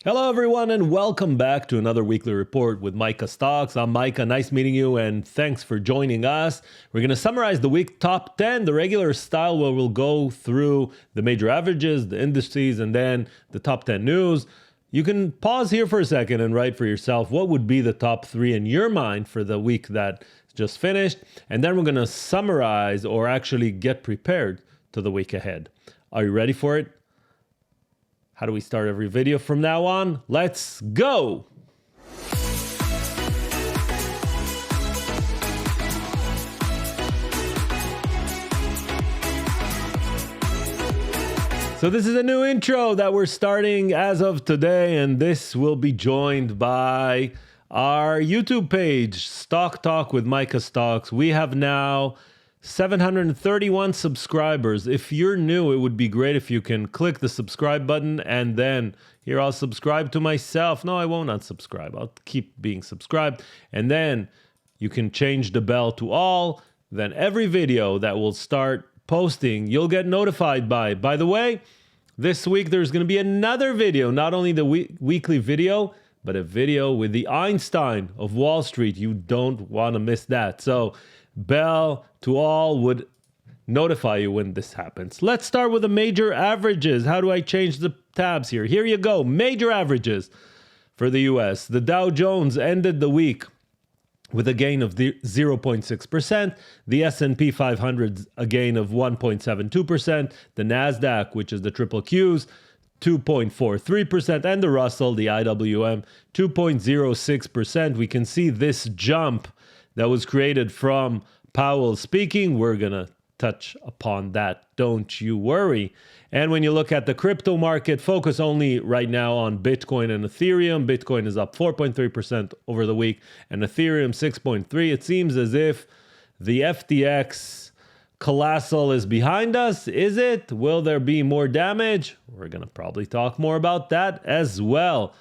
Hello, everyone, and welcome back to another weekly report with Micha Stocks. I'm Micha. Nice meeting you, and thanks for joining us. We're going to summarize the week top 10, the regular style, where we'll go through the major averages, the indices, and then the top 10 news. You can pause here for a second and write for yourself what would be the top 3 in your mind for the week that just finished. And then we're going to summarize or actually get prepared to the week ahead. Are you ready for it? How do we start every video from now on? Let's go! So this is a new intro that we're starting as of today, and this will be joined by our YouTube page, Stock Talk with Micha Stocks. We have now 731 subscribers. If you're new, it would be great if you can click the subscribe button and then here I'll subscribe to myself. No, I won't unsubscribe. I'll keep being subscribed. And then you can change the bell to all. Then every video that we'll start posting, you'll get notified by. By the way, this week there's going to be another video, not only the weekly video, but a video with the Einstein of Wall Street. You don't want to miss that. So bell to all would notify you when this happens. Let's start with the major averages. How do I change the tabs here? Here you go. Major averages for the US. The Dow Jones ended the week with a gain of 0.6%. The S&P 500 a gain of 1.72%. The NASDAQ, which is the triple Qs, 2.43%, and the Russell, the IWM, 2.06%. We can see this jump that was created from Powell speaking. We're going to touch upon that. Don't you worry. And when you look at the crypto market, focus only right now on Bitcoin and Ethereum. Bitcoin is up 4.3% over the week and Ethereum 6.3%. It seems as if the FTX colossal is behind us. Is it? Will there be more damage? We're going to probably talk more about that as well.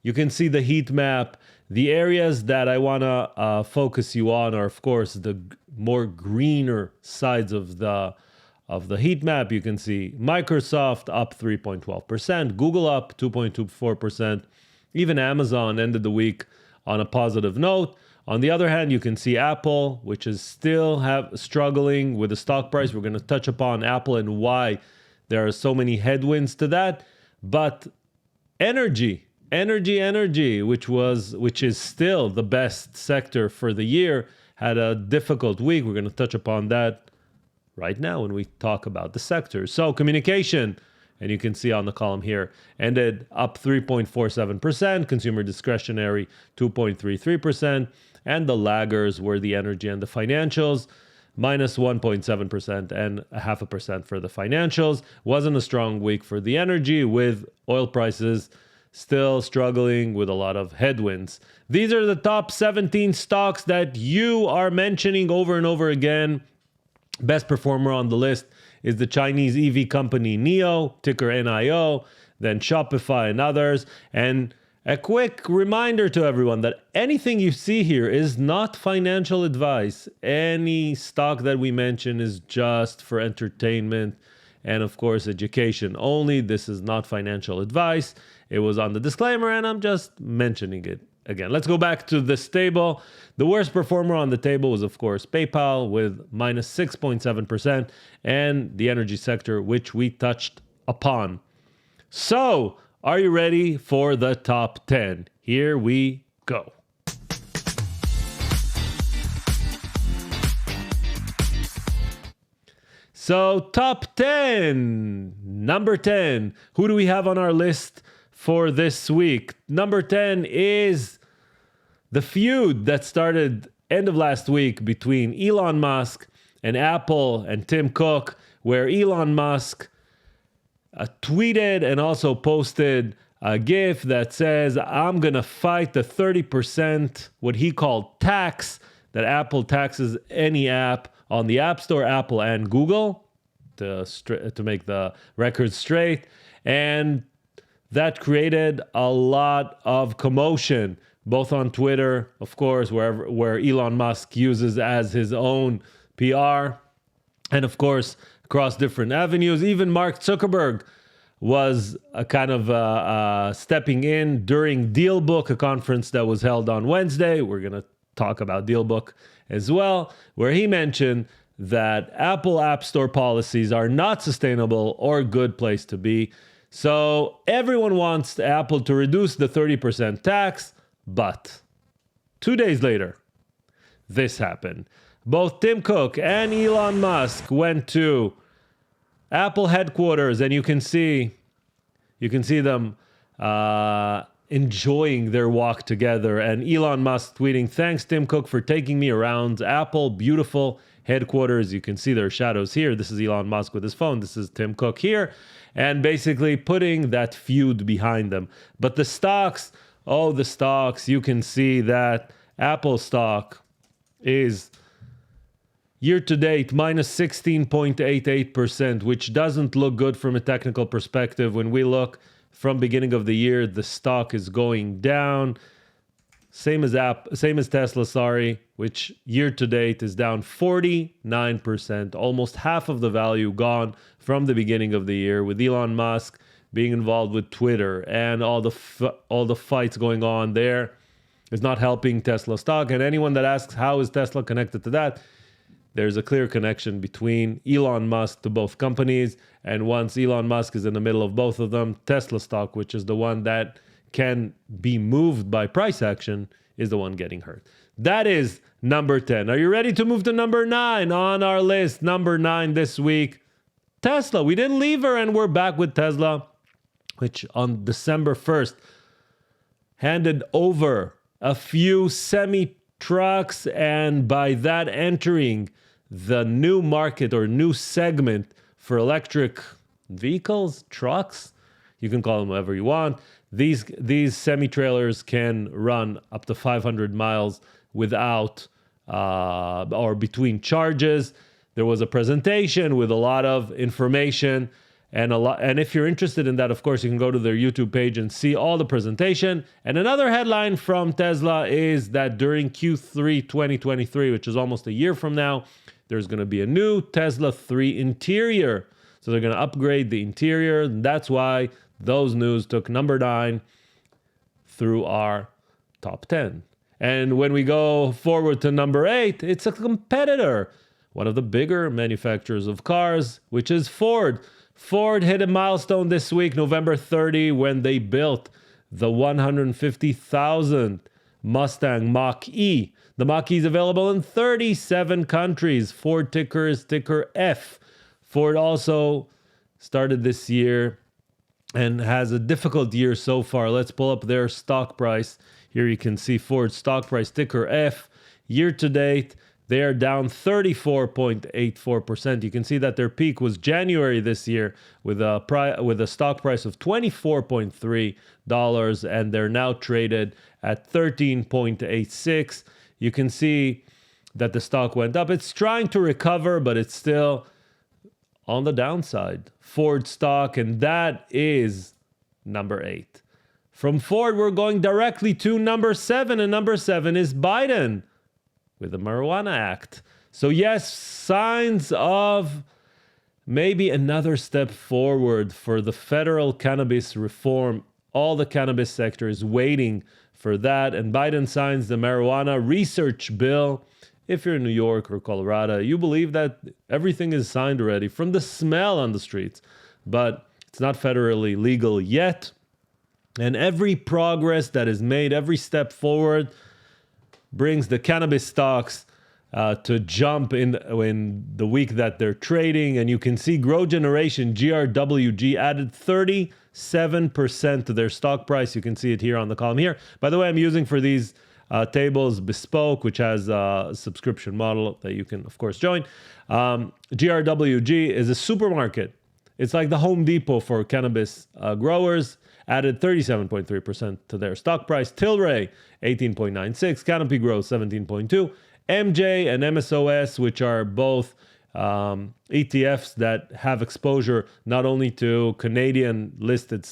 You can see the heat map. The areas that I want to focus you on are, of course, the more greener sides of the heat map. You can see Microsoft up 3.12%, Google up 2.24%. Even Amazon ended the week on a positive note. On the other hand, you can see Apple, which is still struggling with the stock price. We're going to touch upon Apple and why there are so many headwinds to that. But energy, which is still the best sector for the year, had a difficult week. We're going to touch upon that right now when we talk about the sectors. So communication, and you can see on the column here, ended up 3.47%, consumer discretionary 2.33%, and the laggers were the energy and the financials, minus 1.7% and 0.5% for the financials. Wasn't a strong week for the energy, with oil prices still struggling with a lot of headwinds. These are the top 17 stocks that you are mentioning over and over again. Best performer on the list is the Chinese EV company NIO, ticker NIO, then Shopify and others. And a quick reminder to everyone that anything you see here is not financial advice. Any stock that we mention is just for entertainment and, of course, education only. This is not financial advice. It was on the disclaimer, and I'm just mentioning it again. Let's go back to this table. The worst performer on the table was, of course, PayPal with minus 6.7%, and the energy sector, which we touched upon. So, are you ready for the top 10? Here we go. So, top 10. Number 10. Who do we have on our list for this week? Number 10 is the feud that started end of last week between Elon Musk and Apple and Tim Cook, where Elon Musk tweeted and also posted a GIF that says, I'm going to fight the 30%, what he called tax, that Apple taxes any app on the App Store, Apple and Google, to make the record straight. And that created a lot of commotion, both on Twitter, of course, where Elon Musk uses as his own PR, and of course, across different avenues. Even Mark Zuckerberg was a kind of stepping in during DealBook, a conference that was held on Wednesday. We're going to talk about DealBook as well, where he mentioned that Apple App Store policies are not sustainable or a good place to be. So everyone wants Apple to reduce the 30% tax, but 2 days later, this happened. Both Tim Cook and Elon Musk went to Apple headquarters, and you can see them enjoying their walk together. And Elon Musk tweeting, "Thanks, Tim Cook, for taking me around Apple beautiful headquarters." You can see their shadows here. This is Elon Musk with his phone. This is Tim Cook here. And basically putting that feud behind them. But the stocks, you can see that Apple stock is year to date minus 16.88%, which doesn't look good from a technical perspective. When we look from beginning of the year, the stock is going down. Same as Tesla, which year to date is down 49%, almost half of the value gone from the beginning of the year, with Elon Musk being involved with Twitter and all the fights going on there is not helping Tesla stock. And anyone that asks how is Tesla connected to that, there's a clear connection between Elon Musk to both companies. And once Elon Musk is in the middle of both of them, Tesla stock, which is the one that can be moved by price action, is the one getting hurt. That is number 10. Are you ready to move to number 9 on our list? Number 9 this week, Tesla. We didn't leave her, and we're back with Tesla, which on December 1st handed over a few semi-trucks, and by that entering the new market or new segment for electric vehicles, trucks. You can call them whatever you want. These semi-trailers can run up to 500 miles without or between charges. There was a presentation with a lot of information and if you're interested in that, of course, you can go to their YouTube page and see all the presentation. And another headline from Tesla is that during Q3 2023, which is almost a year from now, there's going to be a new Tesla 3 interior. So they're going to upgrade the interior. And that's why those news took number 9 through our top 10. And when we go forward to number 8, it's a competitor, one of the bigger manufacturers of cars, which is Ford. Ford hit a milestone this week, November 30, when they built the 150,000 Mustang Mach-E. The Mach-E is available in 37 countries. Ford ticker is ticker F. Ford also started this year and has a difficult year so far. Let's pull up their stock price. Here you can see Ford's stock price, ticker F. Year to date, they are down 34.84%. You can see that their peak was January this year with a stock price of $24.3, and they're now traded at 13.86. You can see that the stock went up. It's trying to recover, but it's still on the downside. Ford stock, and that is number 8. From Ford, we're going directly to number 7, and number 7 is Biden with the Marijuana Act. So yes, signs of maybe another step forward for the federal cannabis reform. All the cannabis sector is waiting for that. And Biden signs the marijuana research bill. If you're in New York or Colorado, you believe that everything is signed already from the smell on the streets. But it's not federally legal yet. And every progress that is made, every step forward, brings the cannabis stocks to jump in the week that they're trading. And you can see Grow Generation, GRWG, added 37% to their stock price. You can see it here on the column here. By the way, I'm using for these tables Bespoke, which has a subscription model that you can, of course, join. GRWG is a supermarket. It's like the Home Depot for cannabis growers. Added 37.3% to their stock price. Tilray, 18.96. Canopy Growth, 17.2. MJ and MSOS, which are both ETFs that have exposure not only to Canadian listed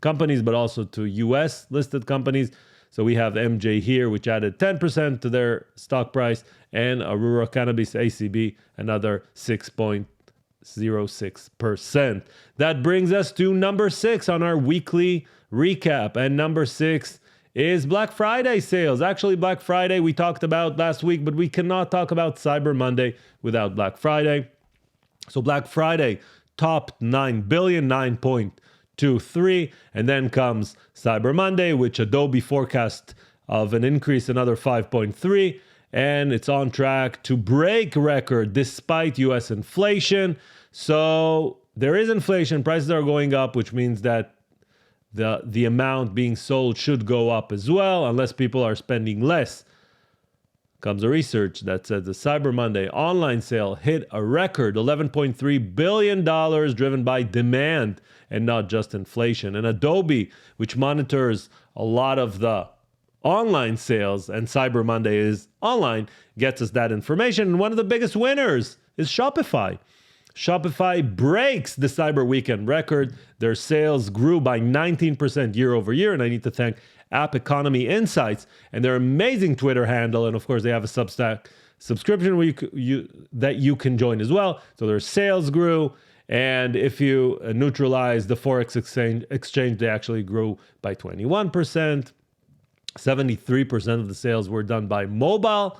companies, but also to US listed companies. So we have MJ here, which added 10% to their stock price, and Aurora Cannabis ACB, another 6.6%. 0.06%. That brings us to number 6 on our weekly recap. And number 6 is Black Friday sales. Actually, Black Friday we talked about last week, but we cannot talk about Cyber Monday without Black Friday. So Black Friday topped 9 billion, 9.23, and then comes Cyber Monday, which Adobe forecast of an increase another 5.3, and it's on track to break record despite US inflation. So there is inflation, prices are going up, which means that the amount being sold should go up as well, unless people are spending less. Comes a research that says the Cyber Monday online sale hit a record $11.3 billion driven by demand and not just inflation. And Adobe, which monitors a lot of the online sales, and Cyber Monday is online, gets us that information. And one of the biggest winners is Shopify. Shopify breaks the Cyber Weekend record. Their sales grew by 19% year over year. And I need to thank App Economy Insights and their amazing Twitter handle. And of course, they have a Substack subscription where that you can join as well. So their sales grew. And if you neutralize the Forex exchange, they actually grew by 21%. 73% of the sales were done by mobile.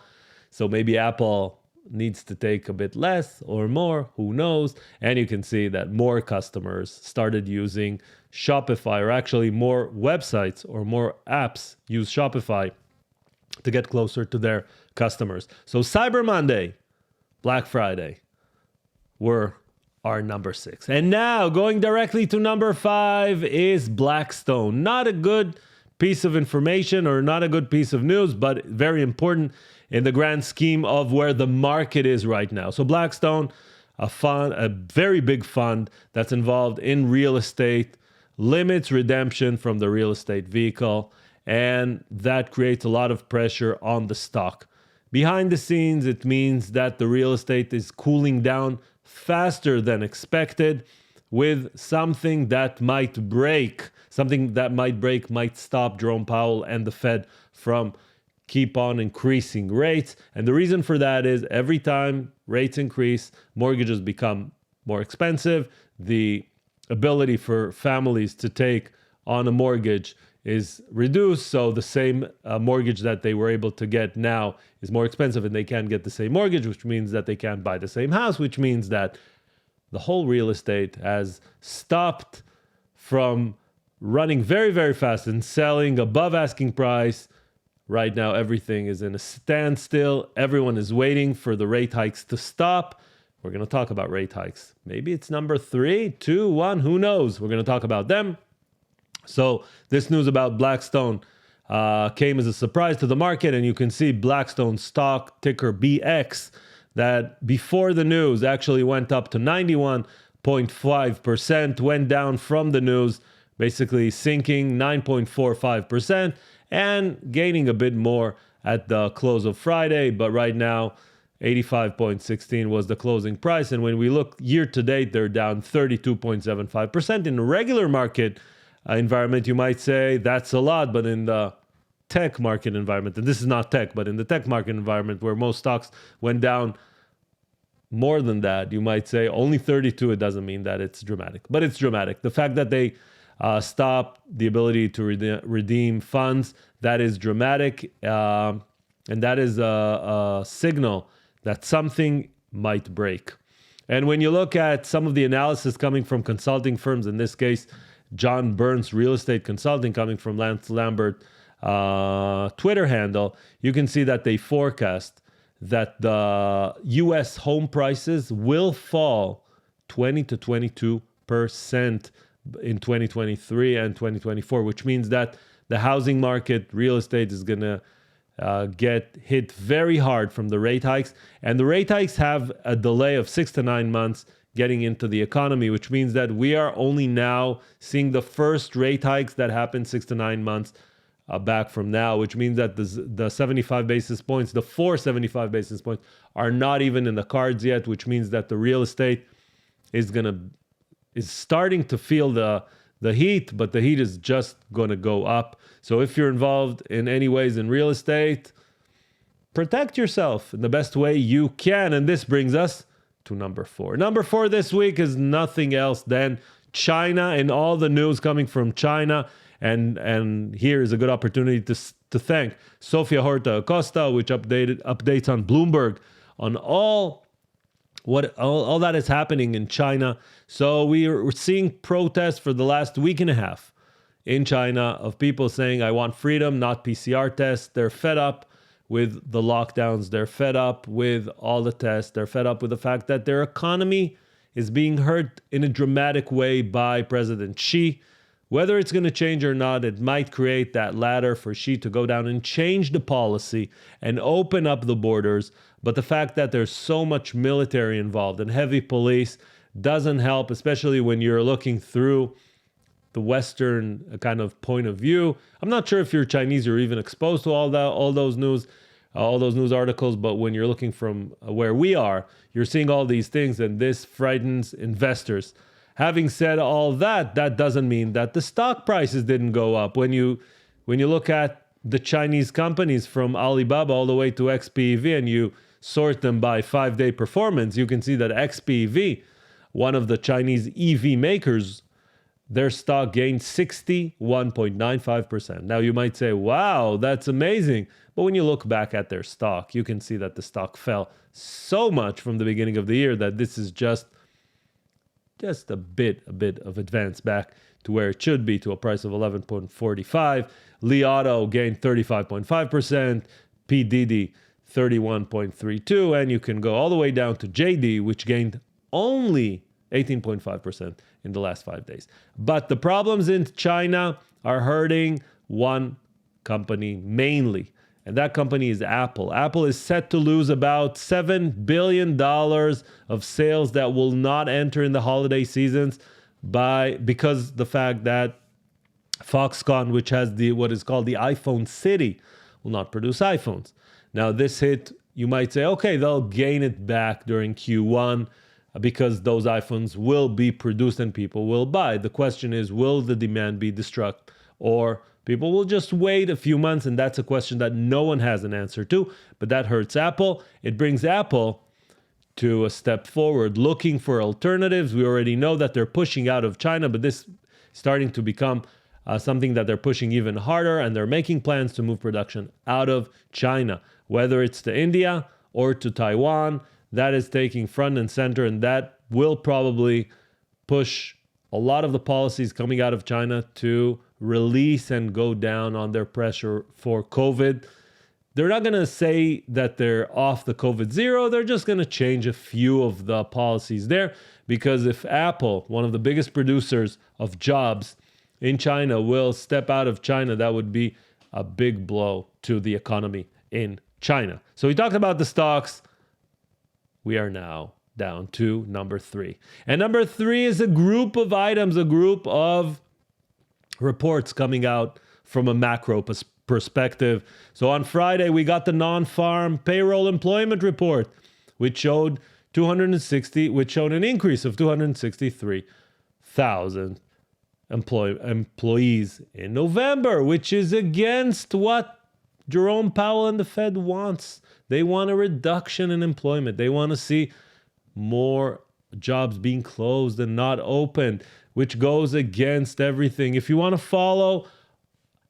So maybe Apple needs to take a bit less or more, who knows? And you can see that more customers started using Shopify, or actually more websites or more apps use Shopify to get closer to their customers. So Cyber Monday, Black Friday were our number 6. And now going directly to number 5 is Blackstone. Not a good piece of information or not a good piece of news, but very important in the grand scheme of where the market is right now. So Blackstone, a very big fund that's involved in real estate, limits redemption from the real estate vehicle, and that creates a lot of pressure on the stock. Behind the scenes, it means that the real estate is cooling down faster than expected, with something that might break. Something that might break might stop Jerome Powell and the Fed from keep on increasing rates. And the reason for that is every time rates increase, mortgages become more expensive. The ability for families to take on a mortgage is reduced. So the same mortgage that they were able to get now is more expensive, and they can't get the same mortgage, which means that they can't buy the same house, which means that the whole real estate has stopped from running very, very fast and selling above asking price. Right now, everything is in a standstill. Everyone is waiting for the rate hikes to stop. We're going to talk about rate hikes. Maybe it's number 3, 2, 1, who knows? We're going to talk about them. So this news about Blackstone came as a surprise to the market, and you can see Blackstone stock, ticker BX, that before the news actually went up to 91.5%, went down from the news, basically sinking 9.45%, and gaining a bit more at the close of Friday. But right now, 85.16 was the closing price. And when we look year to date, they're down 32.75%. In a regular market environment, you might say that's a lot, but in the tech market environment, and this is not tech, but in the tech market environment where most stocks went down more than that, you might say only 32. It doesn't mean that it's dramatic, but it's dramatic. The fact that they stopped the ability to redeem funds, that is dramatic, and that is a signal that something might break. And when you look at some of the analysis coming from consulting firms, in this case, John Burns Real Estate Consulting, coming from Lance Lambert Twitter handle, you can see that they forecast that the U.S. home prices will fall 20 to 22% in 2023 and 2024, which means that the housing market, real estate, is going to get hit very hard from the rate hikes. And the rate hikes have a delay of 6 to 9 months getting into the economy, which means that we are only now seeing the first rate hikes that happened 6 to 9 months back from now, which means that the 75 basis points, the 475 basis points are not even in the cards yet, which means that the real estate is starting to feel the heat, but the heat is just going to go up. So if you're involved in any ways in real estate, protect yourself in the best way you can. And this brings us to number 4. Number 4 this week is nothing else than China and all the news coming from China. And here is a good opportunity to thank Sofia Horta Acosta, which updates on Bloomberg on all that is happening in China. So we're seeing protests for the last week and a half in China of people saying, I want freedom, not PCR tests. They're fed up with the lockdowns. They're fed up with all the tests. They're fed up with the fact that their economy is being hurt in a dramatic way by President Xi. Whether it's going to change or not, it might create that ladder for Xi to go down and change the policy and open up the borders. But the fact that there's so much military involved and heavy police doesn't help, especially when you're looking through the Western kind of point of view. I'm not sure if you're Chinese, you're even exposed to all those news articles, but when you're looking from where we are, you're seeing all these things, and this frightens investors. Having said all that, that doesn't mean that the stock prices didn't go up. When you look at the Chinese companies from Alibaba all the way to XPEV and you sort them by 5-day performance, you can see that XPEV, one of the Chinese EV makers, their stock gained 61.95%. Now you might say, wow, that's amazing. But when you look back at their stock, you can see that the stock fell so much from the beginning of the year that this is just a bit of advance back to where it should be, to a price of 11.45. Li Auto gained 35.5%, PDD 31.32, and you can go all the way down to JD, which gained only 18.5% in the last 5 days. But the problems in China are hurting one company mainly, and that company is Apple. Apple is set to lose about $7 billion of sales that will not enter in the holiday seasons because the fact that Foxconn, which has what is called the iPhone City, will not produce iPhones. Now this hit, you might say, okay, they'll gain it back during Q1 because those iPhones will be produced and people will buy. The question is, will the demand be destructive, or people will just wait a few months? And that's a question that no one has an answer to, but that hurts Apple. It brings Apple to a step forward, looking for alternatives. We already know that they're pushing out of China, but this is starting to become something that they're pushing even harder, and they're making plans to move production out of China, whether it's to India or to Taiwan. That is taking front and center, and that will probably push a lot of the policies coming out of China to release and go down on their pressure for COVID. They're not going to say that they're off the COVID zero. They're just going to change a few of the policies there, because if Apple, one of the biggest producers of jobs in China, will step out of China, that would be a big blow to the economy in China. So we talked about the stocks. We are now down to number 3. And number 3 is a group of items, a group of reports coming out from a macro perspective. So on Friday, we got the non-farm payroll employment report, which showed an increase of 263,000 employees in November, which is against what Jerome Powell and the Fed wants. They want a reduction in employment. They want to see more jobs being closed and not opened, which goes against everything. If you want to follow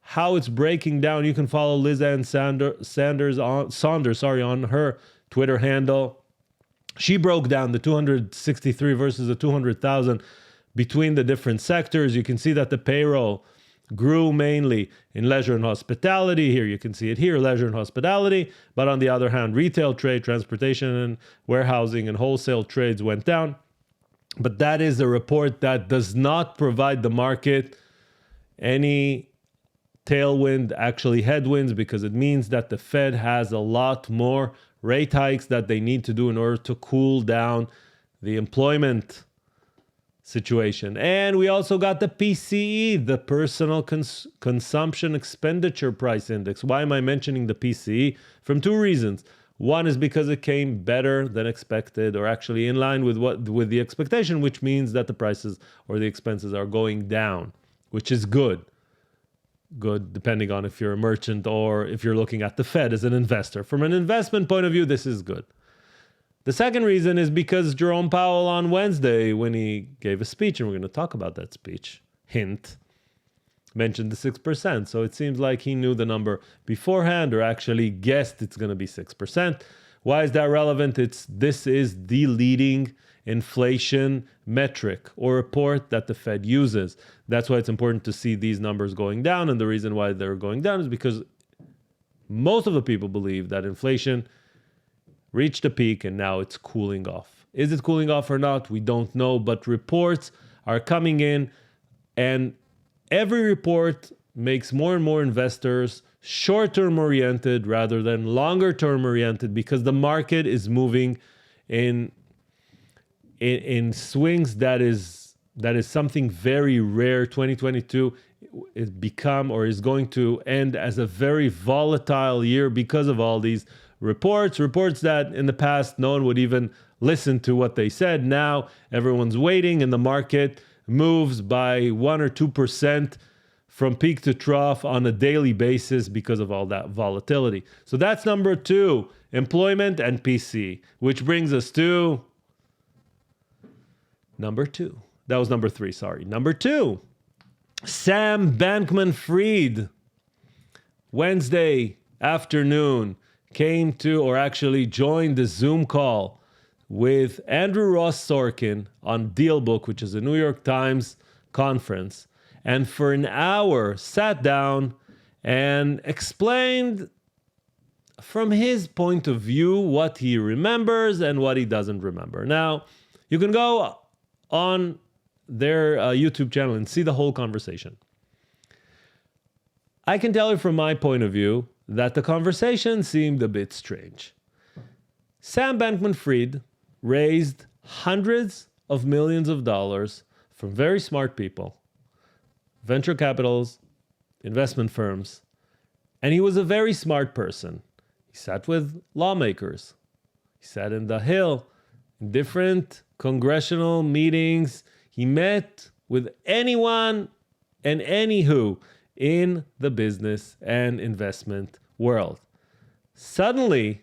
how it's breaking down, you can follow Liz Ann Saunders on her Twitter handle. She broke down the 263 versus the 200,000 between the different sectors. You can see that the payroll grew mainly in leisure and hospitality. Here you can see it here, leisure and hospitality. But on the other hand, retail trade, transportation and warehousing and wholesale trades went down. But that is a report that does not provide the market any tailwind, actually headwinds, because it means that the Fed has a lot more rate hikes that they need to do in order to cool down the employment situation. And we also got the PCE, the Personal Consumption Expenditure Price Index. Why am I mentioning the PCE? From 2 reasons. One is because it came better than expected, or actually in line with the expectation, which means that the prices or the expenses are going down, which is good. Good depending on if you're a merchant or if you're looking at the Fed as an investor. From an investment point of view, this is good. The second reason is because Jerome Powell on Wednesday, when he gave a speech, and we're going to talk about that speech, hint, mentioned the 6%. So it seems like he knew the number beforehand or actually guessed it's going to be 6%. Why is that relevant? This is the leading inflation metric or report that the Fed uses. That's why it's important to see these numbers going down. And the reason why they're going down is because most of the people believe that inflation reached a peak and now it's cooling off. Is it cooling off or not? We don't know, but reports are coming in, and every report makes more and more investors short-term oriented rather than longer-term oriented, because the market is moving in swings that is something very rare. 2022 is going to end as a very volatile year because of all these reports that in the past no one would even listen to what they said. Now everyone's waiting, and the market moves by 1 or 2% from peak to trough on a daily basis because of all that volatility. So that's number 2, employment and PC, which brings us to number 2. That was number 3, sorry. Number 2, Sam Bankman-Fried, Wednesday afternoon, came to, or actually joined, the Zoom call with Andrew Ross Sorkin on DealBook, which is a New York Times conference, and for an hour sat down and explained from his point of view what he remembers and what he doesn't remember. Now, you can go on their YouTube channel and see the whole conversation. I can tell you from my point of view that the conversation seemed a bit strange. Sam Bankman-Fried raised hundreds of millions of dollars from very smart people, venture capitals, investment firms, and he was a very smart person. He sat with lawmakers. He sat in the Hill, in different congressional meetings. He met with anyone and anywho in the business and investment world. Suddenly,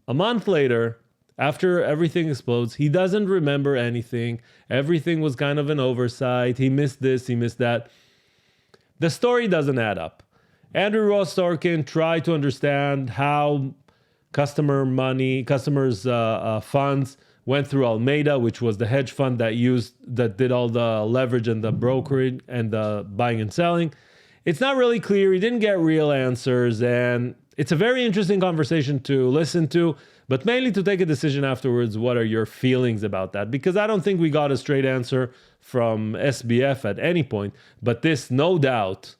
a month later, after everything explodes, he doesn't remember anything. Everything was kind of an oversight. He missed this, he missed that. The story doesn't add up. Andrew Ross Sorkin tried to understand how customers' funds went through Alameda, which was the hedge fund that did all the leverage and the brokering and the buying and selling. It's not really clear. He didn't get real answers, and it's a very interesting conversation to listen to, but mainly to take a decision afterwards. What are your feelings about that? Because I don't think we got a straight answer from SBF at any point, but this, no doubt,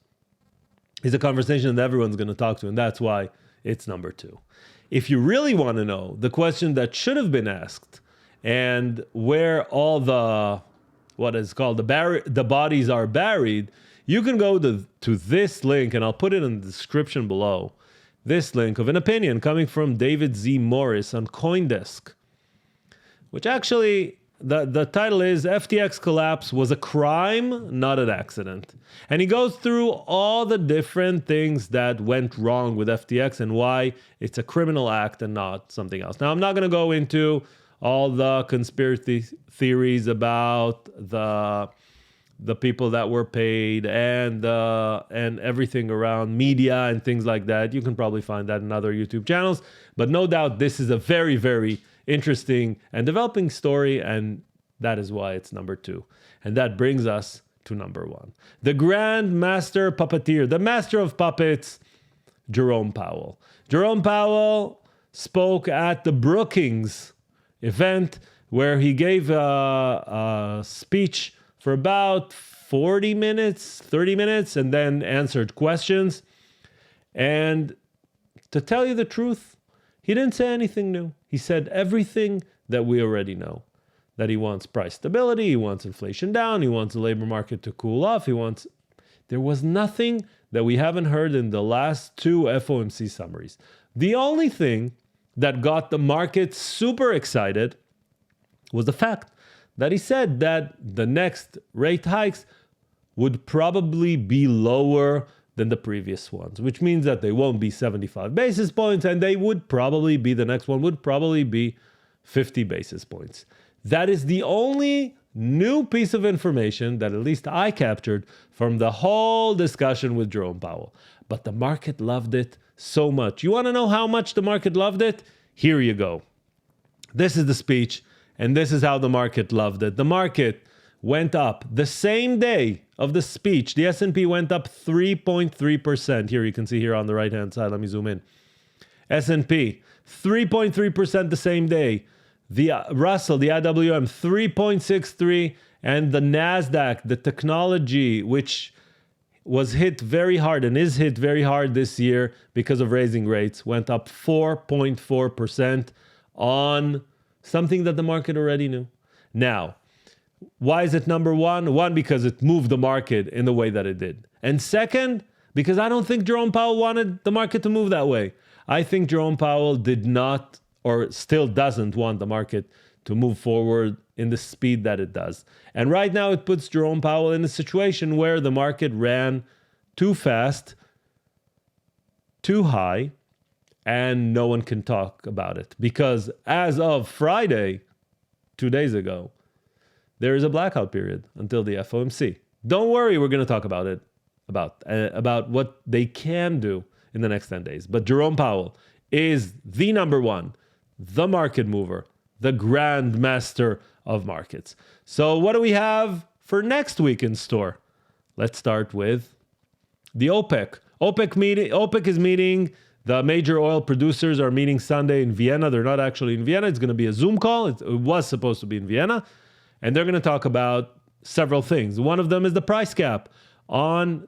is a conversation that everyone's going to talk to, and that's why it's number 2. If you really want to know the question that should have been asked and where all the, what is called, the bodies are buried, you can go to this link, and I'll put it in the description below. This link of an opinion coming from David Z. Morris on CoinDesk, which actually, the title is FTX Collapse Was a Crime, Not an Accident. And he goes through all the different things that went wrong with FTX and why it's a criminal act and not something else. Now, I'm not going to go into all the conspiracy theories about the people that were paid and everything around media and things like that. You can probably find that in other YouTube channels. But no doubt this is a very, very interesting and developing story, and that is why it's number 2. And that brings us to number 1. The Grand Master Puppeteer, the Master of Puppets, Jerome Powell. Jerome Powell spoke at the Brookings event where he gave a speech for about 40 minutes, 30 minutes, and then answered questions. And to tell you the truth, he didn't say anything new. He said everything that we already know. That he wants price stability, he wants inflation down, he wants the labor market to cool off, There was nothing that we haven't heard in the last 2 FOMC summaries. The only thing that got the market super excited was the fact that he said that the next rate hikes would probably be lower than the previous ones, which means that they won't be 75 basis points, and the next one would probably be 50 basis points. That is the only new piece of information that at least I captured from the whole discussion with Jerome Powell. But the market loved it so much. You want to know how much the market loved it? Here you go. This is the speech, and this is how the market loved it. The market went up the same day of the speech. The S&P went up 3.3%. Here you can see here on the right-hand side. Let me zoom in. S&P, 3.3% the same day. The Russell, the IWM, 3.63%. And the NASDAQ, the technology, which was hit very hard and is hit very hard this year because of raising rates, went up 4.4% on something that the market already knew. Now, why is it number one? One, because it moved the market in the way that it did. And second, because I don't think Jerome Powell wanted the market to move that way. I think Jerome Powell did not, or still doesn't want the market to move forward in the speed that it does. And right now it puts Jerome Powell in a situation where the market ran too fast, too high, and no one can talk about it. Because as of Friday, 2 days ago, there is a blackout period until the FOMC. Don't worry, we're going to talk about it, about what they can do in the next 10 days. But Jerome Powell is the number one, the market mover, the grand master of markets. So what do we have for next week in store? Let's start with the OPEC. OPEC is meeting. The major oil producers are meeting Sunday in Vienna. They're not actually in Vienna. It's going to be a Zoom call. It was supposed to be in Vienna. And they're going to talk about several things. One of them is the price cap on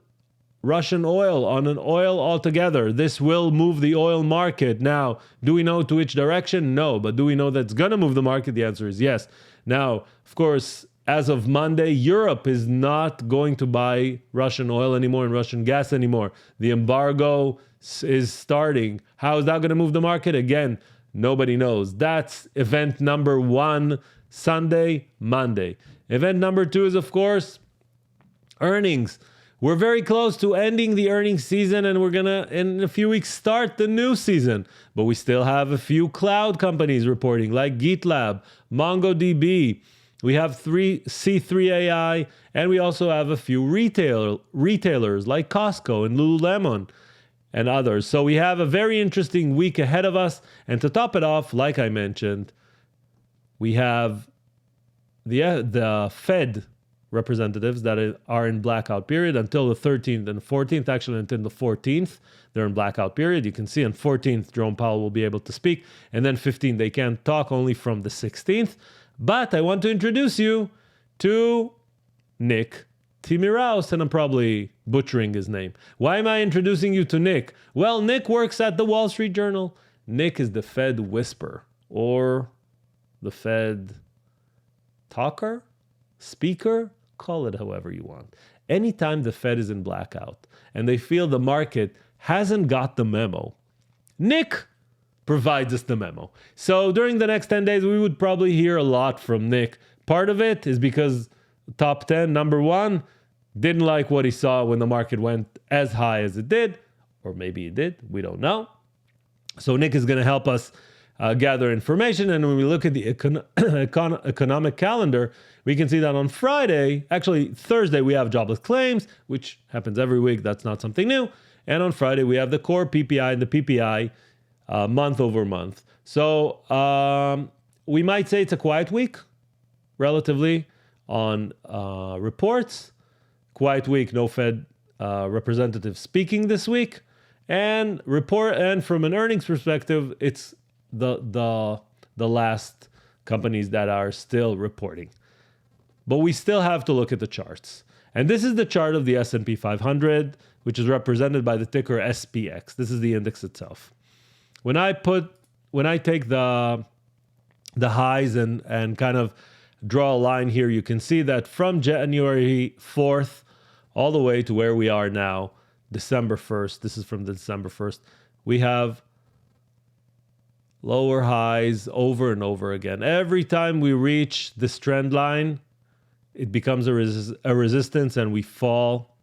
Russian oil, on an oil altogether. This will move the oil market. Now, do we know to which direction? No. But do we know that's going to move the market? The answer is yes. Now, of course, as of Monday, Europe is not going to buy Russian oil anymore and Russian gas anymore. The embargo is starting. How is that going to move the market? Again, nobody knows. That's event number one, Sunday, Monday. Event number two is, of course, earnings. We're very close to ending the earnings season, and we're going to, in a few weeks, start the new season. But we still have a few cloud companies reporting, like GitLab, MongoDB. We have C3 AI, and we also have a few retailers like Costco and Lululemon and others. So we have a very interesting week ahead of us. And to top it off, like I mentioned, we have the Fed representatives that are in blackout period until the 13th and 14th, actually until the 14th. They're in blackout period. You can see on 14th, Jerome Powell will be able to speak. And then 15th, they can't talk, only from the 16th. But I want to introduce you to Nick Timiraos, and I'm probably butchering his name. Why am I introducing you to Nick? Well, Nick works at the Wall Street Journal. Nick is the Fed whisperer, or the Fed talker, speaker, call it however you want. Anytime the Fed is in blackout and they feel the market hasn't got the memo, Nick provides us the memo. So during the next 10 days, we would probably hear a lot from Nick. Part of it is because top 10, number one, didn't like what he saw when the market went as high as it did, or maybe it did, we don't know. So Nick is going to help us gather information. And when we look at the economic calendar, we can see that on Friday, actually Thursday, we have jobless claims, which happens every week. That's not something new. And on Friday, we have the core PPI and the PPI month over month. So we might say it's a quiet week, relatively, on reports. Quiet week, no Fed representative speaking this week. And from an earnings perspective, it's the last companies that are still reporting. But we still have to look at the charts. And this is the chart of the S&P 500, which is represented by the ticker SPX. This is the index itself. When I take the highs and kind of draw a line here, you can see that from January 4th all the way to where we are now, December 1st, this is from the December 1st, we have lower highs over and over again. Every time we reach this trend line, it becomes a resistance and we fall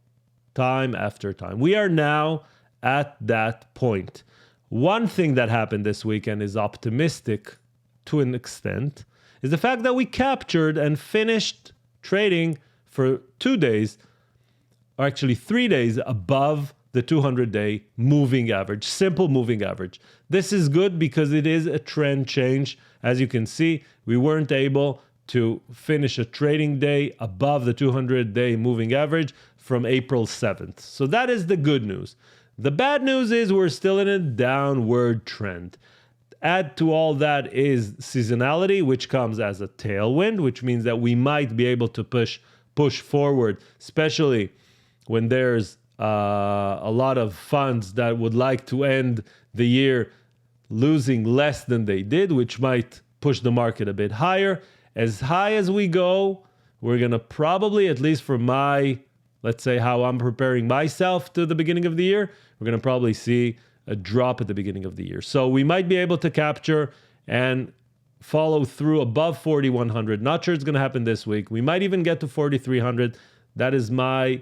time after time. We are now at that point. One thing that happened this weekend is optimistic to an extent is the fact that we captured and finished trading for 2 days, or actually 3 days above the 200-day moving average, simple moving average. This is good because it is a trend change. As you can see, we weren't able to finish a trading day above the 200-day moving average from April 7th. So that is the good news. The bad news is we're still in a downward trend. Add to all that is seasonality, which comes as a tailwind, which means that we might be able to push forward, especially when there's a lot of funds that would like to end the year losing less than they did, which might push the market a bit higher. As high as we go, we're going to probably, at least for my, let's say how I'm preparing myself to the beginning of the year, we're going to probably see a drop at the beginning of the year. So we might be able to capture and follow through above 4,100. Not sure it's going to happen this week. We might even get to 4,300. That is my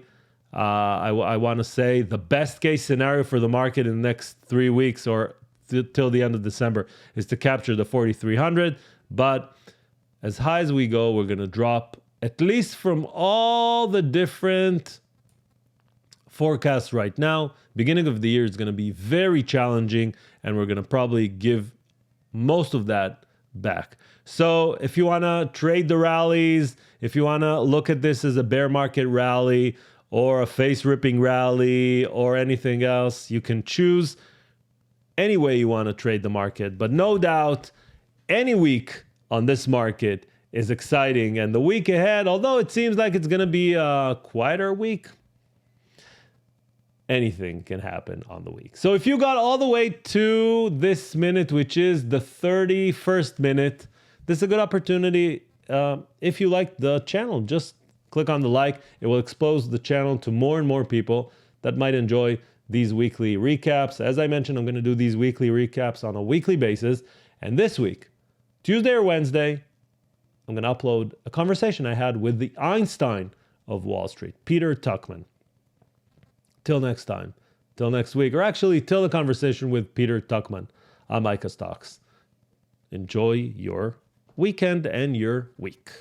I want to say the best case scenario for the market in the next 3 weeks or till the end of December is to capture the 4,300. But as high as we go, we're going to drop, at least from all the different forecasts right now. Beginning of the year is going to be very challenging, and we're going to probably give most of that back. So if you want to trade the rallies, if you want to look at this as a bear market rally, or a face-ripping rally, or anything else, you can choose any way you want to trade the market. But no doubt, any week on this market is exciting. And the week ahead, although it seems like it's going to be a quieter week, anything can happen on the week. So if you got all the way to this minute, which is the 31st minute, this is a good opportunity. If you like the channel, just click on the like. It will expose the channel to more and more people that might enjoy these weekly recaps. As I mentioned, I'm going to do these weekly recaps on a weekly basis. And this week, Tuesday or Wednesday, I'm going to upload a conversation I had with the Einstein of Wall Street, Peter Tuchman. Till next time, till next week, or actually till the conversation with Peter Tuchman, I'm Micha Stocks. Enjoy your weekend and your week.